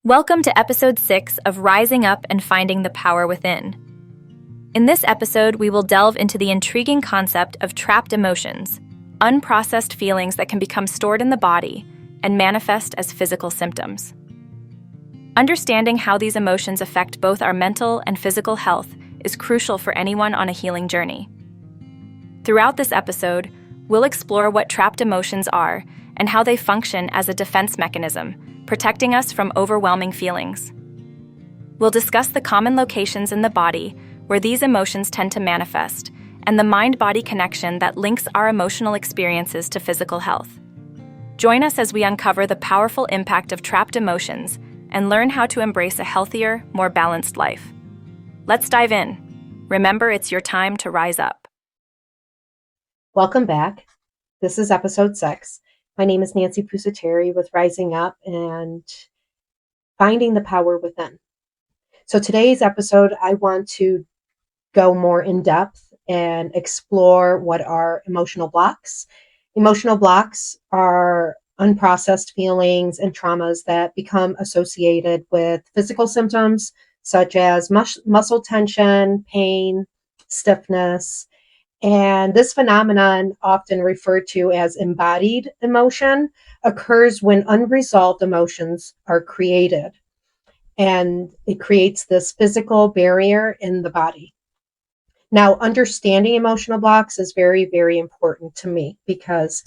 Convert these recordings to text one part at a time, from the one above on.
Welcome to episode 6 of Rising Up and Finding the Power Within. In this episode, we will delve into the intriguing concept of trapped emotions, unprocessed feelings that can become stored in the body and manifest as physical symptoms. Understanding how these emotions affect both our mental and physical health is crucial for anyone on a healing journey. Throughout this episode, we'll explore what trapped emotions are and how they function as a defense mechanism, protecting us from overwhelming feelings. We'll discuss the common locations in the body where these emotions tend to manifest and the mind-body connection that links our emotional experiences to physical health. Join us as we uncover the powerful impact of trapped emotions and learn how to embrace a healthier, more balanced life. Let's dive in. Remember, it's your time to rise up. Welcome back. This is episode 6. My name is Nancy Pusateri with Rising Up and Finding the Power Within. So today's episode, I want to go more in depth and explore what are emotional blocks. Emotional blocks are unprocessed feelings and traumas that become associated with physical symptoms such as muscle tension, pain, stiffness. And this phenomenon, often referred to as embodied emotion, occurs when unresolved emotions are created. And it creates this physical barrier in the body. Now, understanding emotional blocks is very, very important to me because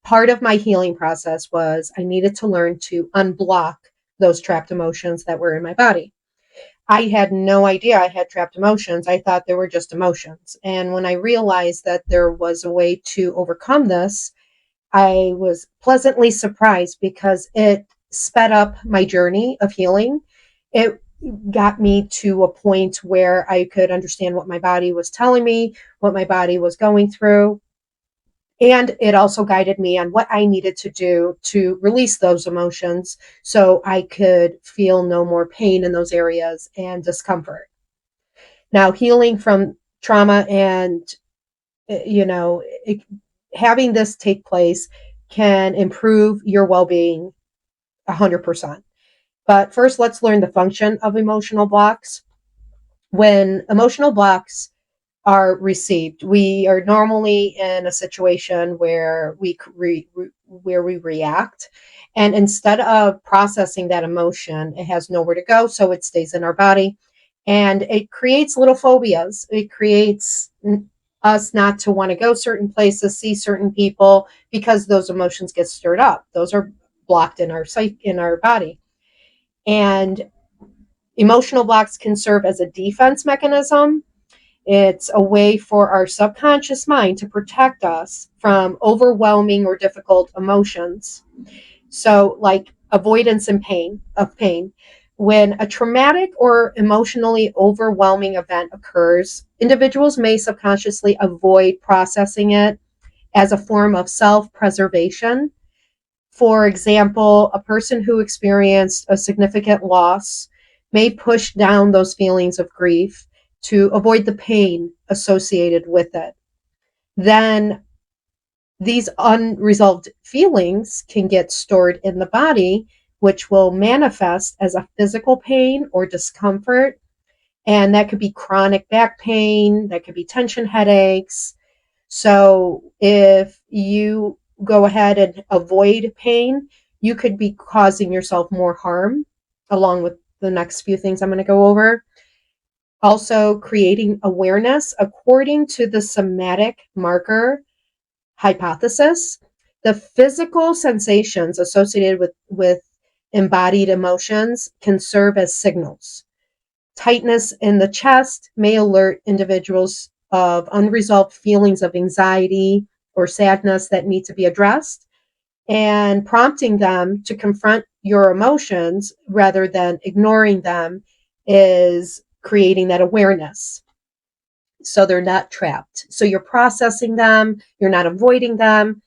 part of my healing process was I needed to learn to unblock those trapped emotions that were in my body. I had no idea I had trapped emotions. I thought they were just emotions. And when I realized that there was a way to overcome this, I was pleasantly surprised because it sped up my journey of healing. It got me to a point where I could understand what my body was telling me, what my body was going through. And it also guided me on what I needed to do to release those emotions so I could feel no more pain in those areas and discomfort. Now, healing from trauma and, having this take place can improve your well-being 100%. But first, let's learn the function of emotional blocks. When emotional blocks are received, we are normally in a situation where we react, and instead of processing that emotion, it has nowhere to go, so it stays in our body, and it creates little phobias. It creates us not to want to go certain places, see certain people, because those emotions get stirred up. Those are blocked in our body, and emotional blocks can serve as a defense mechanism. It's a way for our subconscious mind to protect us from overwhelming or difficult emotions. So, like avoidance and pain. When a traumatic or emotionally overwhelming event occurs, individuals may subconsciously avoid processing it as a form of self-preservation. For example, a person who experienced a significant loss may push down those feelings of grief to avoid the pain associated with it. Then these unresolved feelings can get stored in the body, which will manifest as a physical pain or discomfort. And that could be chronic back pain, that could be tension headaches. So if you go ahead and avoid pain, you could be causing yourself more harm, along with the next few things I'm going to go over. Also, creating awareness. According to the somatic marker hypothesis, the physical sensations associated with embodied emotions can serve as signals. Tightness in the chest may alert individuals of unresolved feelings of anxiety or sadness that need to be addressed, and prompting them to confront your emotions rather than ignoring them is creating that awareness. So they're not trapped. So you're processing them, you're not avoiding them,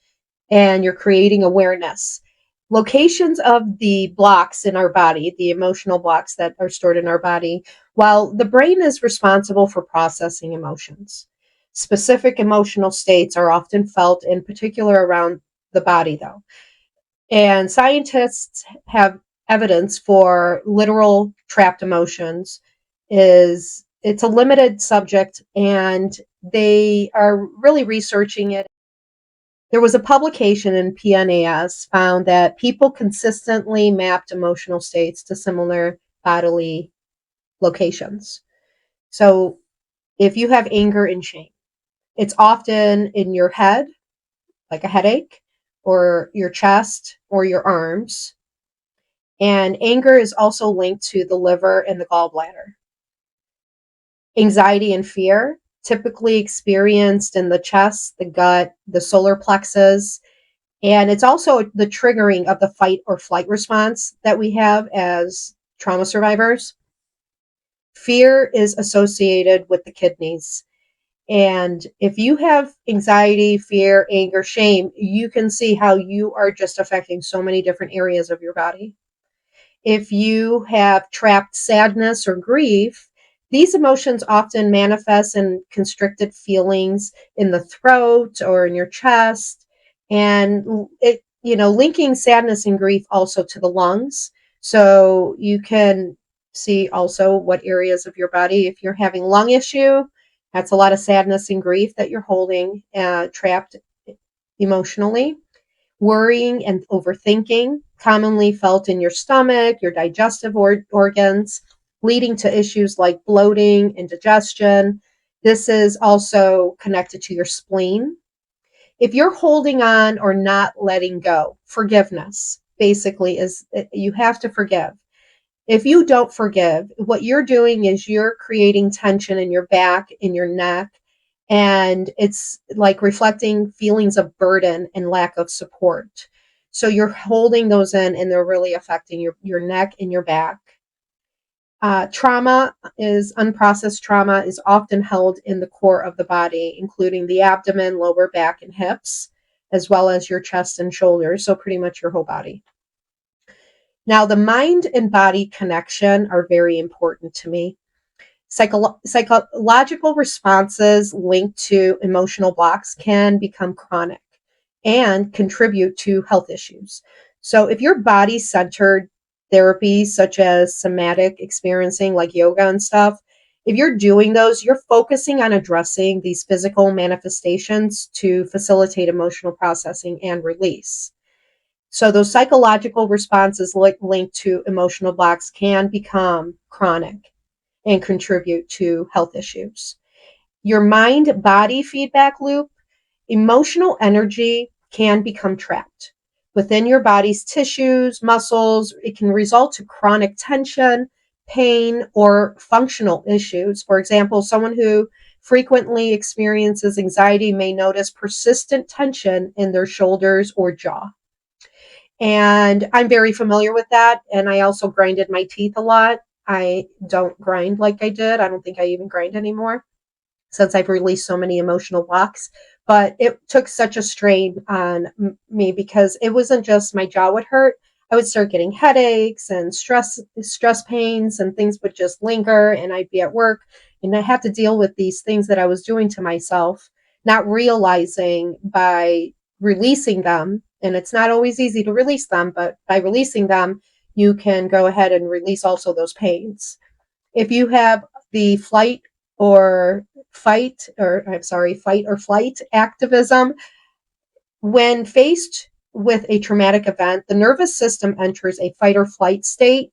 and you're creating awareness. Locations of the blocks in our body, the emotional blocks that are stored in our body, while the brain is responsible for processing emotions. Specific emotional states are often felt in particular around the body, though. And scientists have evidence for literal trapped emotions is it's a limited subject, and they are really researching it. There was a publication in PNAS found that people consistently mapped emotional states to similar bodily locations. So if you have anger and shame, it's often in your head, like a headache, or your chest, or your arms. And anger is also linked to the liver and the gallbladder. Anxiety and fear, typically experienced in the chest, the gut, the solar plexus. And it's also the triggering of the fight or flight response that we have as trauma survivors. Fear is associated with the kidneys. And if you have anxiety, fear, anger, shame, you can see how you are just affecting so many different areas of your body. If you have trapped sadness or grief, these emotions often manifest in constricted feelings in the throat or in your chest. And linking sadness and grief also to the lungs. So you can see also what areas of your body, if you're having lung issue, that's a lot of sadness and grief that you're holding trapped emotionally. Worrying and overthinking, commonly felt in your stomach, your digestive organs, leading to issues like bloating, indigestion. This is also connected to your spleen. If you're holding on or not letting go, forgiveness basically is you have to forgive. If you don't forgive, what you're doing is you're creating tension in your back, in your neck, and it's like reflecting feelings of burden and lack of support. So you're holding those in, and they're really affecting your neck and your back. Unprocessed trauma is often held in the core of the body, including the abdomen, lower back, and hips, as well as your chest and shoulders. So pretty much your whole body. Now, the mind and body connection are very important to me. Psychological responses linked to emotional blocks can become chronic and contribute to health issues. So if your body-centered therapies such as somatic experiencing like yoga and stuff, if you're doing those, you're focusing on addressing these physical manifestations to facilitate emotional processing and release. So those psychological responses linked to emotional blocks can become chronic and contribute to health issues. Your mind-body feedback loop, emotional energy can become trapped within your body's tissues, muscles. It can result to chronic tension, pain, or functional issues. For example, someone who frequently experiences anxiety may notice persistent tension in their shoulders or jaw. And I'm very familiar with that. And I also grinded my teeth a lot. I don't grind like I did. I don't think I even grind anymore since I've released so many emotional blocks. But it took such a strain on me because it wasn't just my jaw would hurt. I would start getting headaches and stress pains, and things would just linger, and I'd be at work and I had to deal with these things that I was doing to myself, not realizing by releasing them. And it's not always easy to release them, but by releasing them, you can go ahead and release also those pains. If you have the fight or flight activism, when faced with a traumatic event, the nervous system enters a fight or flight state,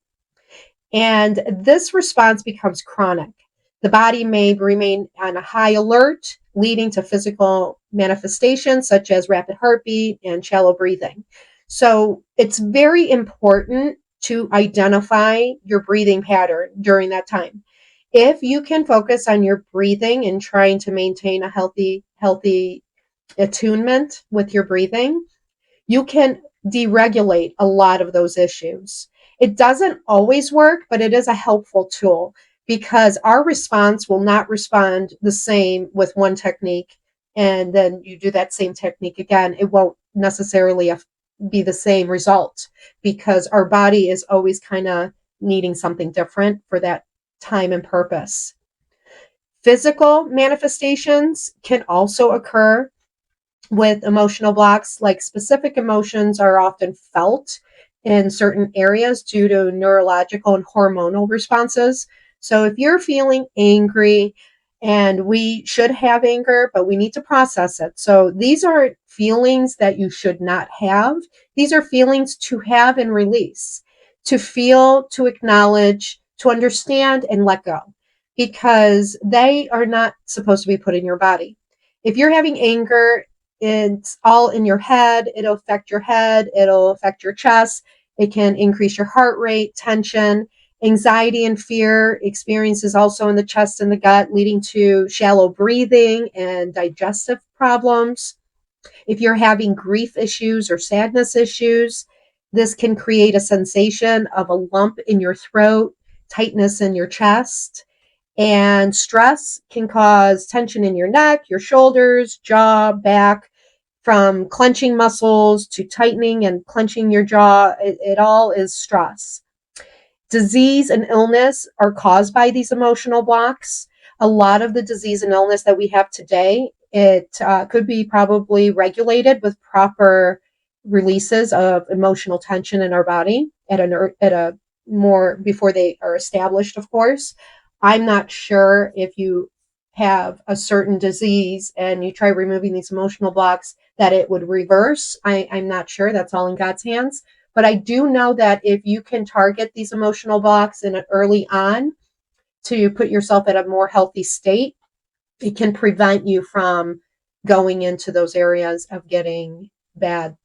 and this response becomes chronic. The body may remain on a high alert, leading to physical manifestations such as rapid heartbeat and shallow breathing. So it's very important to identify your breathing pattern during that time. If you can focus on your breathing and trying to maintain a healthy attunement with your breathing, you can deregulate a lot of those issues. It doesn't always work, but it is a helpful tool because our response will not respond the same with one technique and then you do that same technique again. It won't necessarily be the same result because our body is always kind of needing something different for that time and purpose. Physical manifestations can also occur with emotional blocks, like specific emotions are often felt in certain areas due to neurological and hormonal responses. So if you're feeling angry, and we should have anger, but we need to process it. So these are feelings that you should not have. These are feelings to have and release, to feel, to acknowledge, to understand, and let go, because they are not supposed to be put in your body. If you're having anger, it's all in your head. It'll affect your head. It'll affect your chest. It can increase your heart rate, tension. Anxiety and fear experiences also in the chest and the gut, leading to shallow breathing and digestive problems. If you're having grief issues or sadness issues, this can create a sensation of a lump in your throat, tightness in your chest. And stress can cause tension in your neck, your shoulders, jaw, back, from clenching muscles to tightening and clenching your jaw. It all is stress. Disease and illness are caused by these emotional blocks. A lot of the disease and illness that we have today, it could be probably regulated with proper releases of emotional tension in our body at a more before they are established, of course. I'm not sure if you have a certain disease and you try removing these emotional blocks that it would reverse. I'm not sure. That's all in God's hands. But I do know that if you can target these emotional blocks in early on to put yourself at a more healthy state, it can prevent you from going into those areas of getting bad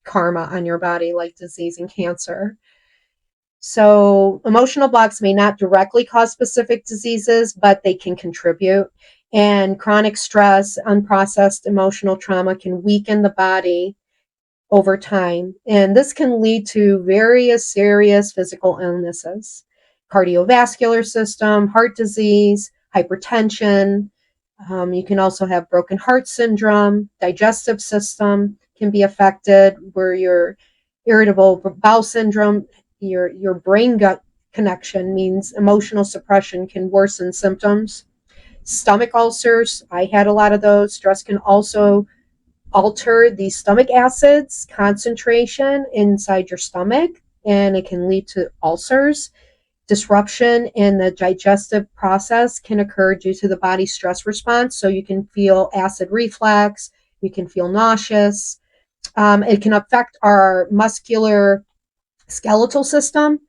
karma on your body, like disease and cancer. So emotional blocks may not directly cause specific diseases, but they can contribute. And chronic stress, unprocessed emotional trauma can weaken the body over time. And this can lead to various serious physical illnesses, cardiovascular system, heart disease, hypertension. You can also have broken heart syndrome, digestive system can be affected, where your irritable bowel syndrome, your brain gut connection means emotional suppression can worsen symptoms. Stomach ulcers, I had a lot of those. Stress can also alter the stomach acids concentration inside your stomach, and it can lead to ulcers. Disruption in the digestive process can occur due to the body's stress response. So you can feel acid reflux, you can feel nauseous. It can affect our muscular skeletal system.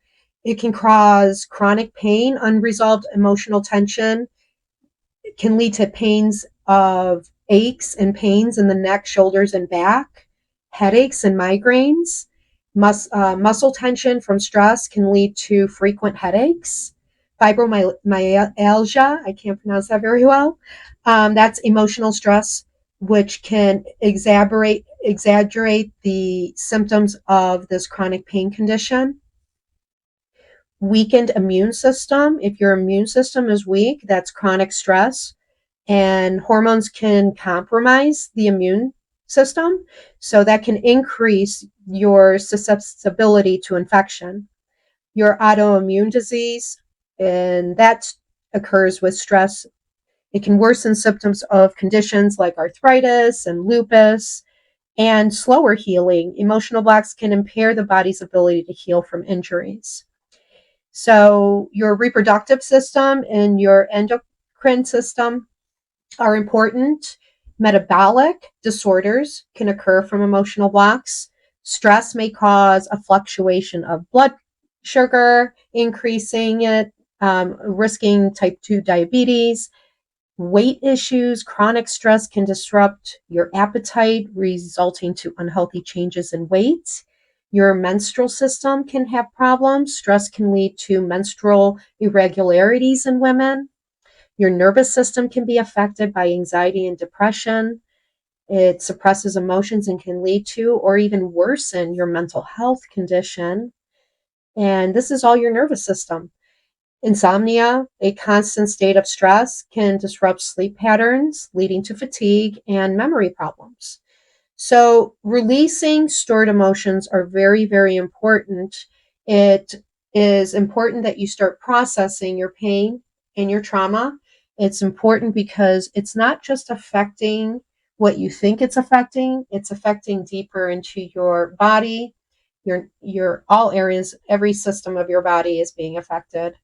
It can cause chronic pain, unresolved emotional tension. It can lead to pains of aches and pains in the neck, shoulders, and back, headaches and migraines. Muscle tension from stress can lead to frequent headaches. Fibromyalgia, I can't pronounce that very well. That's emotional stress, which can exaggerate the symptoms of this chronic pain condition. Weakened immune system. If your immune system is weak, that's chronic stress. And hormones can compromise the immune system, so that can increase your susceptibility to infection. Your autoimmune disease, and that occurs with stress. It can worsen symptoms of conditions like arthritis and lupus, and slower healing. Emotional blocks can impair the body's ability to heal from injuries. So your reproductive system and your endocrine system are important. Metabolic disorders can occur from emotional blocks. Stress may cause a fluctuation of blood sugar, increasing it, risking type 2 diabetes. Weight issues, chronic stress can disrupt your appetite, resulting to unhealthy changes in weight. Your menstrual system can have problems. Stress can lead to menstrual irregularities in women. Your nervous system can be affected by anxiety and depression. It suppresses emotions and can lead to or even worsen your mental health condition. And this is all your nervous system. Insomnia, a constant state of stress, can disrupt sleep patterns, leading to fatigue and memory problems. So releasing stored emotions are very, very important. It is important that you start processing your pain and your trauma. It's important because it's not just affecting what you think it's affecting deeper into your body, Your all areas, every system of your body is being affected.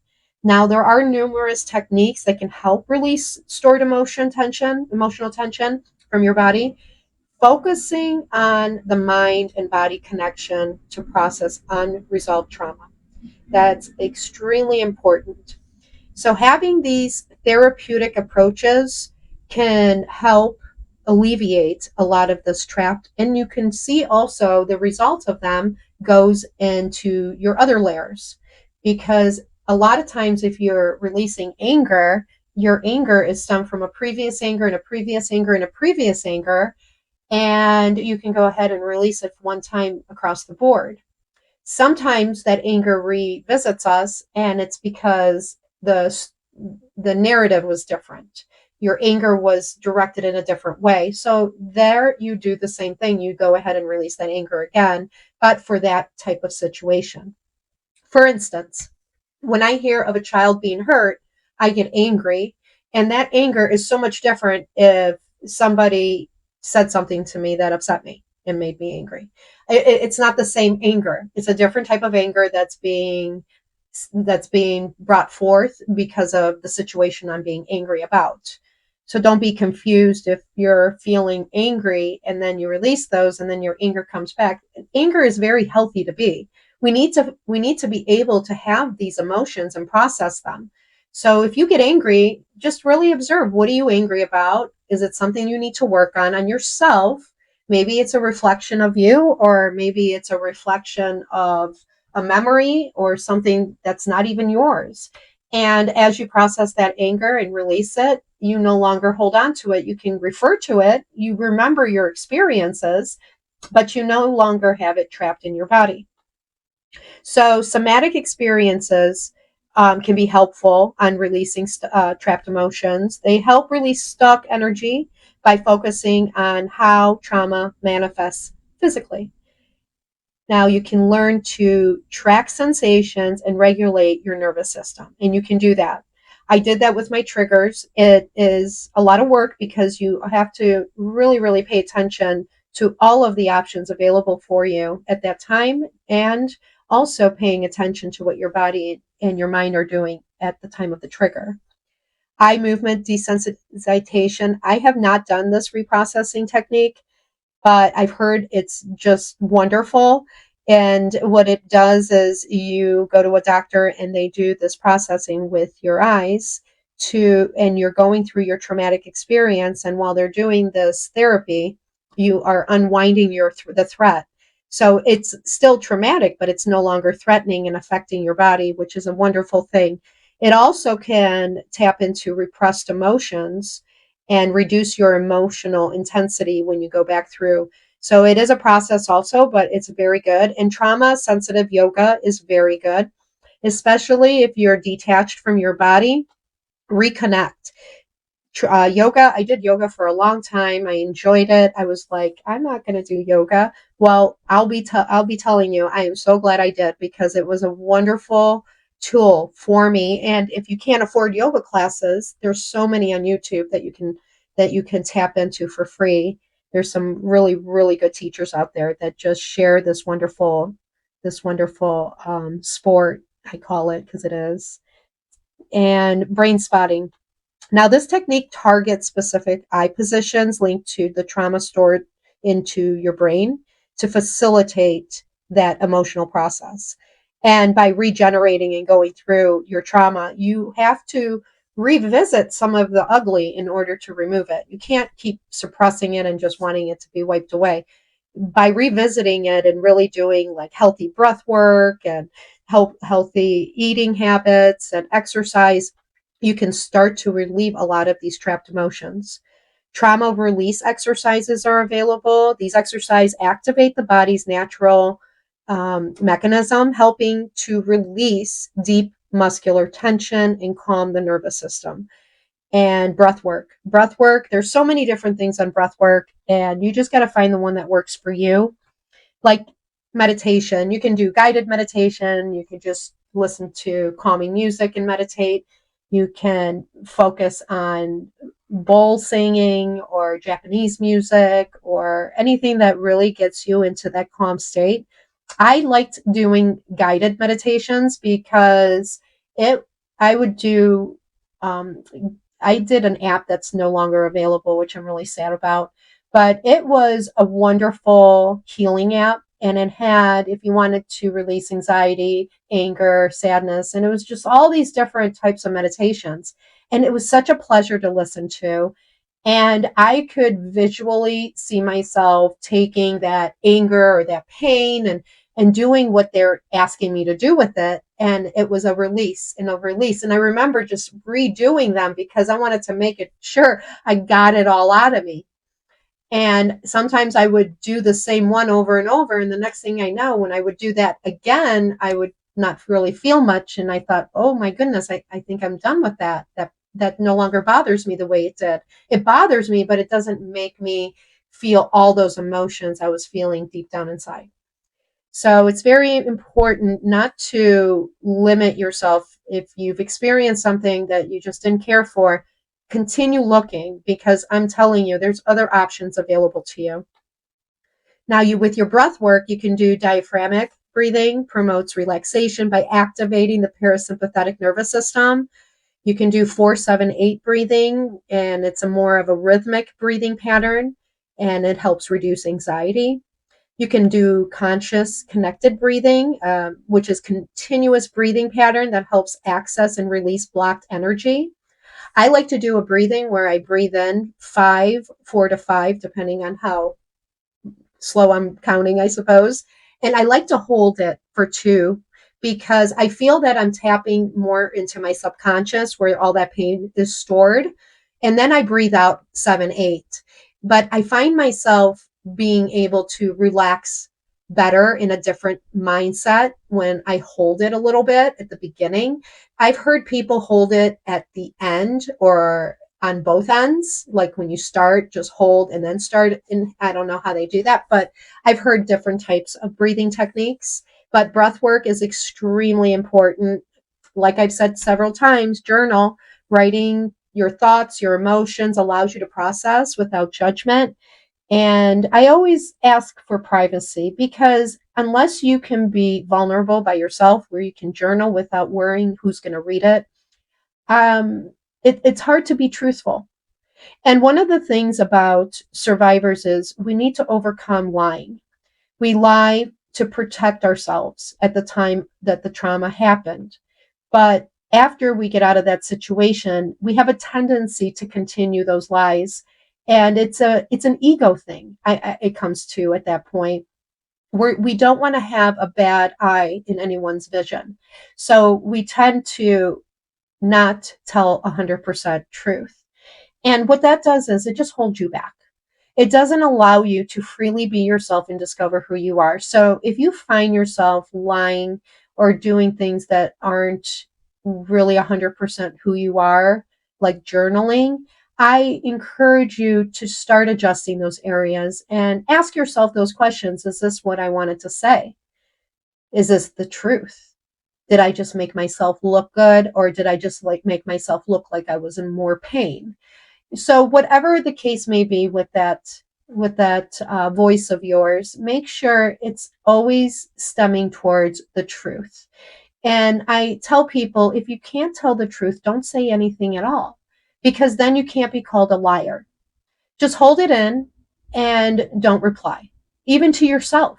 Now, there are numerous techniques that can help release stored emotional tension from your body, focusing on the mind and body connection to process unresolved trauma. That's extremely important. So, having these therapeutic approaches can help alleviate a lot of this trapped, and you can see also the results of them goes into your other layers, because a lot of times if you're releasing anger, your anger is stemmed from a previous anger and a previous anger and a previous anger, and you can go ahead and release it one time across the board. Sometimes that anger revisits us, and it's because the narrative was different. Your anger was directed in a different way. So there you do the same thing. You go ahead and release that anger again, but for that type of situation. For instance, when I hear of a child being hurt, I get angry. And that anger is so much different if somebody said something to me that upset me and made me angry. It's not the same anger. It's a different type of anger that's being brought forth because of the situation I'm being angry about. So don't be confused if you're feeling angry and then you release those and then your anger comes back. Anger is very healthy to be. We need to be able to have these emotions and process them. So if you get angry, just really observe, what are you angry about? Is it something you need to work on yourself? Maybe it's a reflection of you, or maybe it's a reflection of a memory or something that's not even yours. And as you process that anger and release it, you no longer hold on to it. You can refer to it. You remember your experiences, but you no longer have it trapped in your body. So somatic experiences can be helpful on releasing trapped emotions. They help release stuck energy by focusing on how trauma manifests physically. Now you can learn to track sensations and regulate your nervous system, and you can do that. I did that with my triggers. It is a lot of work because you have to really, really pay attention to all of the options available for you at that time, and also paying attention to what your body and your mind are doing at the time of the trigger. Eye movement desensitization. I have not done this reprocessing technique, but I've heard it's just wonderful. And what it does is you go to a doctor and they do this processing with your eyes and you're going through your traumatic experience. And while they're doing this therapy, you are unwinding the threat. So it's still traumatic, but it's no longer threatening and affecting your body, which is a wonderful thing. It also can tap into repressed emotions and reduce your emotional intensity when you go back through. So it is a process also, but it's very good. And trauma sensitive yoga is very good, especially if you're detached from your body. Reconnect. Yoga, I did yoga for a long time. I enjoyed it. I was like, I'm not going to do yoga. Well, I'll be telling you, I am so glad I did, because it was a wonderful tool for me. And if you can't afford yoga classes, there's so many on YouTube that you can tap into for free. There's some really, really good teachers out there that just share this wonderful sport, I call it, because it is. And brain spotting. Now, this technique targets specific eye positions linked to the trauma stored into your brain to facilitate that emotional process. And by regenerating and going through your trauma, you have to revisit some of the ugly in order to remove it. You can't keep suppressing it and just wanting it to be wiped away. By revisiting it and really doing like healthy breath work and healthy eating habits and exercise, you can start to relieve a lot of these trapped emotions. Trauma release exercises are available. These exercises activate the body's natural mechanism, helping to release deep muscular tension and calm the nervous system. And breath work. Breath work, there's so many different things on breath work, and you just got to find the one that works for you. Like meditation, you can do guided meditation. You can just listen to calming music and meditate. You can focus on bowl singing or Japanese music or anything that really gets you into that calm state. I liked doing guided meditations because it, I would do, um, I did an app that's no longer available, which I'm really sad about, but it was a wonderful healing app. And it had, if you wanted to release anxiety, anger, sadness, and it was just all these different types of meditations. And it was such a pleasure to listen to. And I could visually see myself taking that anger or that pain and doing what they're asking me to do with it. And it was a release and a release. And I remember just redoing them because I wanted to make it sure I got it all out of me. And sometimes I would do the same one over and over. And the next thing I know, when I would do that again, I would not really feel much. And I thought, oh my goodness, I think I'm done with that. That no longer bothers me the way it did. It bothers me, but it doesn't make me feel all those emotions I was feeling deep down inside. So it's very important not to limit yourself. If you've experienced something that you just didn't care for, continue looking because I'm telling you, there's other options available to you. Now, with your breath work, you can do diaphragmatic breathing, promotes relaxation by activating the parasympathetic nervous system. You can do 4-7-8 breathing, and it's a more of a rhythmic breathing pattern, and it helps reduce anxiety. You can do conscious connected breathing, which is continuous breathing pattern that helps access and release blocked energy. I like to do a breathing where I breathe in 4 to 5, depending on how slow I'm counting, I suppose. And I like to hold it for 2 because I feel that I'm tapping more into my subconscious where all that pain is stored. And then I breathe out 7-8. But I find myself being able to relax better in a different mindset when I hold it a little bit at the beginning. I've heard people hold it at the end or on both ends, like when you start, just hold and then start. And I don't know how they do that, but I've heard different types of breathing techniques. But breath work is extremely important. Like I've said several times, journal, writing your thoughts, your emotions allows you to process without judgment. And I always ask for privacy because unless you can be vulnerable by yourself, where you can journal without worrying who's going to read it, it's hard to be truthful. And one of the things about survivors is we need to overcome lying. We lie to protect ourselves at the time that the trauma happened. But after we get out of that situation, we have a tendency to continue those lies. And it's an ego thing. It comes to at that point where we don't want to have a bad eye in anyone's vision. So we tend to not tell 100% truth. And what that does is it just holds you back. It doesn't allow you to freely be yourself and discover who you are. So if you find yourself lying or doing things that aren't really 100% who you are, like journaling, I encourage you to start adjusting those areas and ask yourself those questions. Is this what I wanted to say? Is this the truth? Did I just make myself look good, or did I just make myself look like I was in more pain? So whatever the case may be with that voice of yours, make sure it's always stemming towards the truth. And I tell people, if you can't tell the truth, don't say anything at all, because then you can't be called a liar. Just hold it in and don't reply, even to yourself.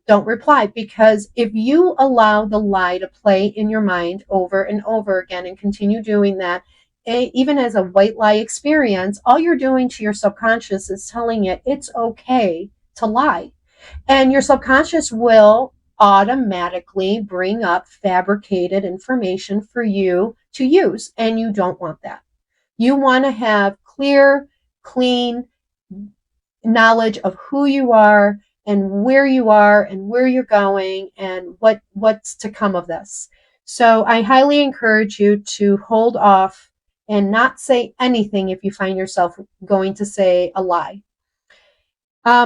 Don't reply, because if you allow the lie to play in your mind over and over again and continue doing that, even as a white lie experience, all you're doing to your subconscious is telling it it's okay to lie. And your subconscious will automatically bring up fabricated information for you to use. And you don't want that. You want to have clear, clean knowledge of who you are and where you're going and what's to come of this. So I highly encourage you to hold off and not say anything if you find yourself going to say a lie.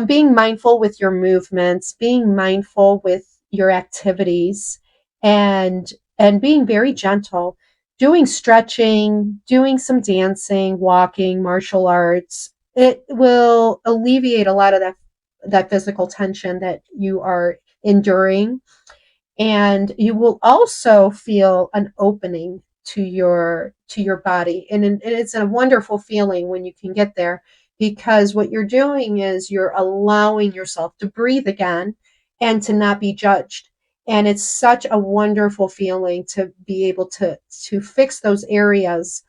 Being mindful with your movements, being mindful with your activities, and being very gentle, doing stretching, doing some dancing, walking, martial arts. It will alleviate a lot of that physical tension that you are enduring. And you will also feel an opening to your body, and it's a wonderful feeling when you can get there, because what you're doing is you're allowing yourself to breathe again and to not be judged. And it's such a wonderful feeling to be able to fix those areas.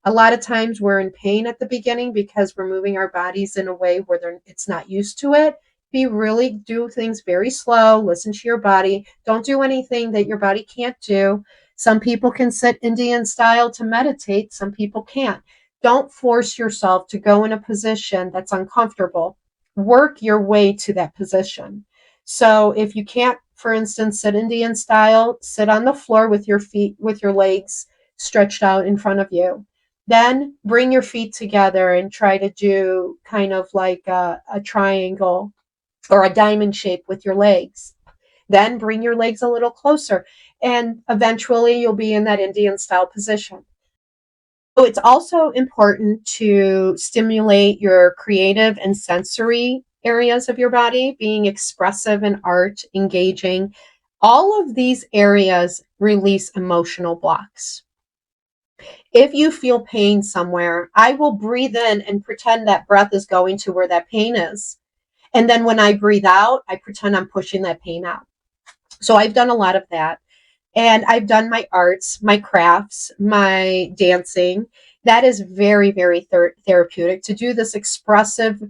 A lot of times we're in pain at the beginning because we're moving our bodies in a way where it's not used to it. Be really do things very slow, listen to your body. Don't do anything that your body can't do. Some people can sit Indian style to meditate, some people can't. Don't force yourself to go in a position that's uncomfortable. Work your way to that position. So if you can't, for instance, sit Indian style, sit on the floor with your feet, with your legs stretched out in front of you. Then bring your feet together and try to do kind of like a triangle or a diamond shape with your legs. Then bring your legs a little closer, and eventually you'll be in that Indian style position. So it's also important to stimulate your creative and sensory areas of your body, being expressive in art, engaging. All of these areas release emotional blocks. If you feel pain somewhere, I will breathe in and pretend that breath is going to where that pain is. And then when I breathe out, I pretend I'm pushing that pain out. So I've done a lot of that. And I've done my arts, my crafts, my dancing. That is very, very therapeutic. To do this expressive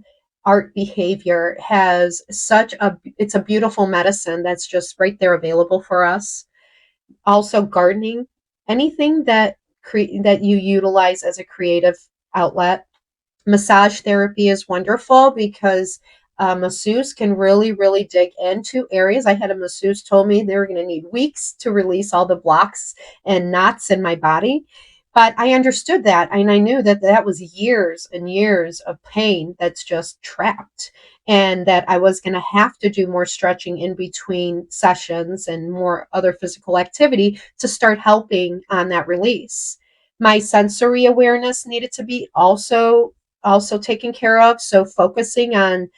art behavior it's a beautiful medicine that's just right there available for us. Also gardening, anything that you utilize as a creative outlet. Massage therapy is wonderful because a masseuse can really, really dig into areas. I had a masseuse told me they were going to need weeks to release all the blocks and knots in my body. But I understood that, and I knew that that was years and years of pain that's just trapped, and that I was going to have to do more stretching in between sessions and more other physical activity to start helping on that release. My sensory awareness needed to be also taken care of. So focusing on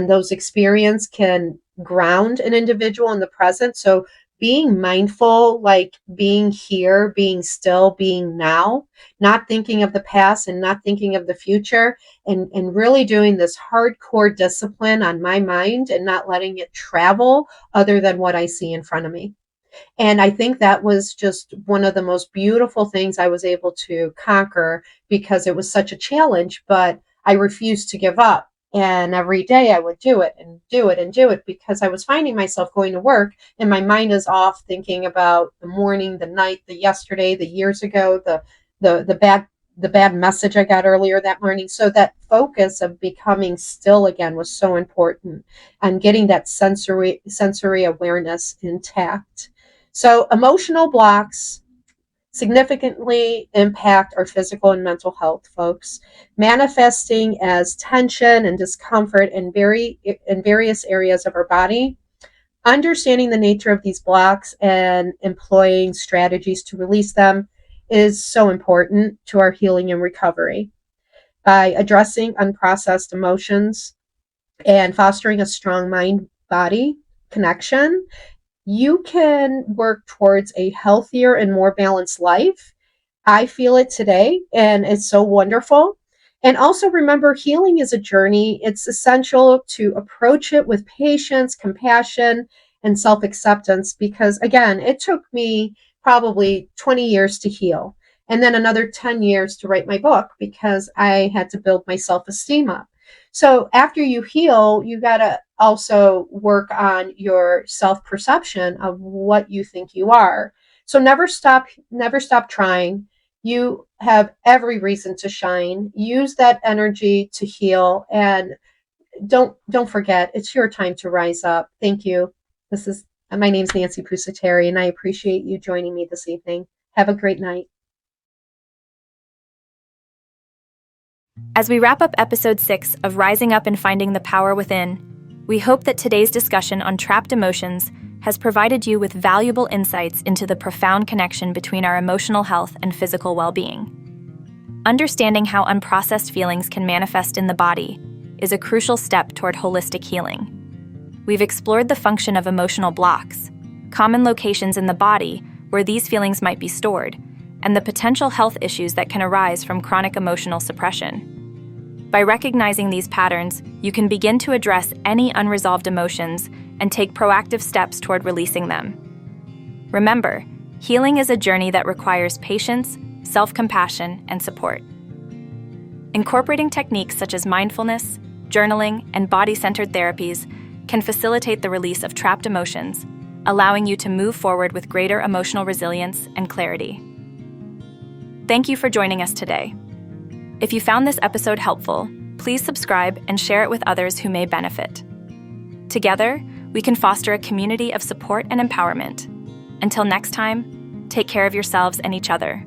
those experiences can ground an individual in the present. So being mindful, like being here, being still, being now, not thinking of the past and not thinking of the future, and really doing this hardcore discipline on my mind and not letting it travel other than what I see in front of me. And I think that was just one of the most beautiful things I was able to conquer, because it was such a challenge, but I refused to give up. And every day I would do it and do it and do it, because I was finding myself going to work and my mind is off thinking about the morning, the night, the yesterday, the years ago, the bad message I got earlier that morning. So that focus of becoming still again was so important, and getting that sensory awareness intact. So emotional blocks significantly impact our physical and mental health, folks, manifesting as tension and discomfort in various areas of our body. Understanding the nature of these blocks and employing strategies to release them is so important to our healing and recovery. By addressing unprocessed emotions and fostering a strong mind-body connection, you can work towards a healthier and more balanced life. I feel it today, and it's so wonderful. And also remember, healing is a journey. It's essential to approach it with patience, compassion, and self-acceptance, because again, it took me probably 20 years to heal, and then another 10 years to write my book, because I had to build my self-esteem up. So after you heal, you got to also work on your self-perception of what you think you are. So never stop trying. You have every reason to shine. Use that energy to heal, and don't forget, it's your time to rise up. Thank you. My name's Nancy Pusateri, and I appreciate you joining me this evening. Have a great night. As we wrap up episode 6 of Rising Up and Finding the Power Within, we hope that today's discussion on trapped emotions has provided you with valuable insights into the profound connection between our emotional health and physical well-being. Understanding how unprocessed feelings can manifest in the body is a crucial step toward holistic healing. we've explored the function of emotional blocks, common locations in the body where these feelings might be stored, and the potential health issues that can arise from chronic emotional suppression. By recognizing these patterns, you can begin to address any unresolved emotions and take proactive steps toward releasing them. Remember, healing is a journey that requires patience, self-compassion, and support. Incorporating techniques such as mindfulness, journaling, and body-centered therapies can facilitate the release of trapped emotions, allowing you to move forward with greater emotional resilience and clarity. Thank you for joining us today. If you found this episode helpful, please subscribe and share it with others who may benefit. Together, we can foster a community of support and empowerment. Until next time, take care of yourselves and each other.